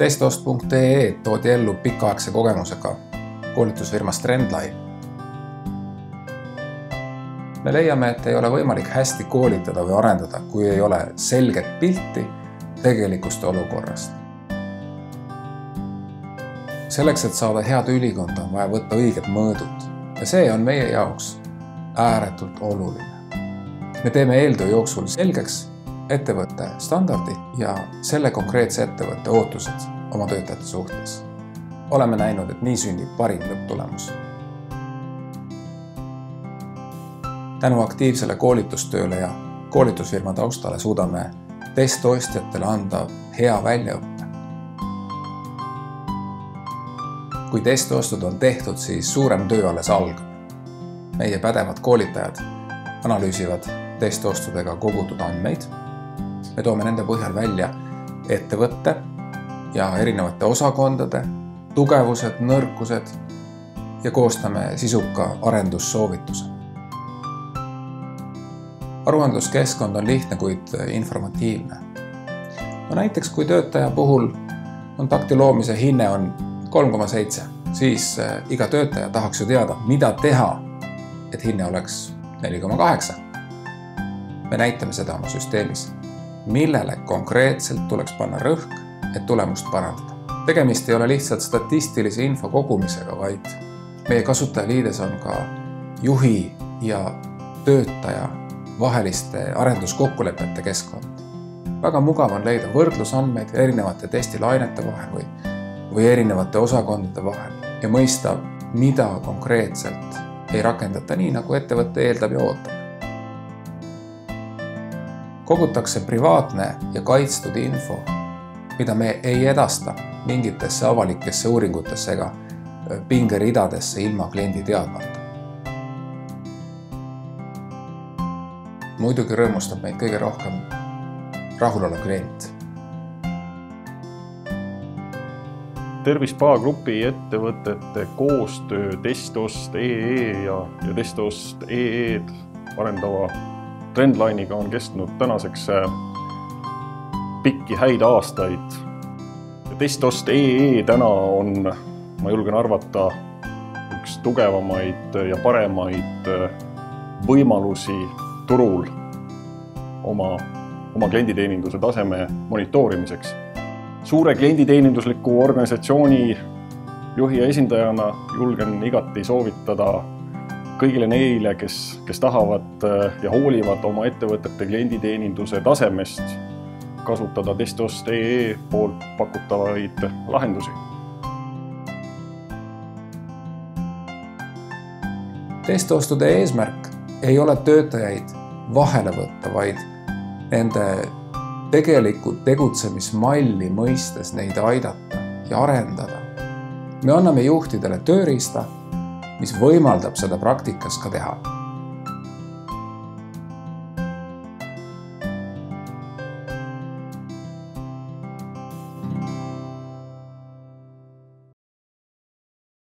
Testost.ee toodi ellu pikaaegse kogemusega koolitusfirmast Trendline. Me leiame, et ei ole võimalik hästi koolitada või arendada, kui ei ole selget pilti tegelikust olukorrast. Selleks, et saada head ülikonda, on vaja võtta õiged mõõdud ja see on meie jaoks ääretult oluline. Me teeme eeltöö jooksul selgeks ettevõtte standardi ja selle konkreetse ettevõtte ootused oma töötajate suhtes. Oleme näinud, et nii sünnib parim lõpptulemus. Tänu aktiivsele koolitustööle ja koolitusfirma taustale suudame testostjatele anda hea väljaõppe. Kui testostud on tehtud, siis suurem töö alles algab. Meie pädevad koolitajad analüüsivad testostudega kogutud andmeid. Me toome nende põhjal välja ettevõtte ja erinevate osakondade, tugevused, nõrkused ja koostame sisuka arendussoovituse. Aruandluskeskkond on lihtne, kuid informatiivne. Näiteks kui töötaja puhul kontakti loomise hinne on 3,7, siis iga töötaja tahaks ju teada, mida teha, et hinne oleks 4,8. Me näitame seda oma süsteemis, millele konkreetselt tuleks panna rõhk, et tulemust parandada. Tegemist ei ole lihtsalt statistilise info kogumisega, vaid meie kasutajaliides on ka juhi ja töötaja vaheliste arenduskokkulepete keskkond. Väga mugav on leida võrdlusandmeid erinevate testilainete vahel või erinevate osakondade vahel ja mõista, mida konkreetselt ei rakendata nii, nagu ettevõtte eeldab ja ootab. Kogutakse privaatne ja kaitstud info, mida me ei edasta mingitesse avalikesse uuringutesse ega pingeridadesse ilma kliendi teadmata. Muidugi rõõmustab meid kõige rohkem rahulolev klient. Tervispa Grupi ettevõtete koostöö Testost.ee ja Testost.ee arendava Trendline'iga on kestnud tänaseks pikki häid aastaid. Testost.ee täna on, ma julgen arvata, üks tugevamaid ja paremaid võimalusi turul oma klienditeeninduse taseme monitoorimiseks. Suure klienditeenindusliku organisatsiooni juhi ja esindajana julgen igati soovitada kõigile neile, kes tahavad ja hoolivad oma ettevõtete klienditeeninduse tasemest, kasutada Testost.ee poolt pakutavaid lahendusi. Testostude eesmärk ei ole töötajaid vahele võtta, vaid nende tegeliku tegutsemismalli mõistes neid aidata ja arendada. Me anname juhtidele tööriista, mis võimaldab seda praktikas ka teha.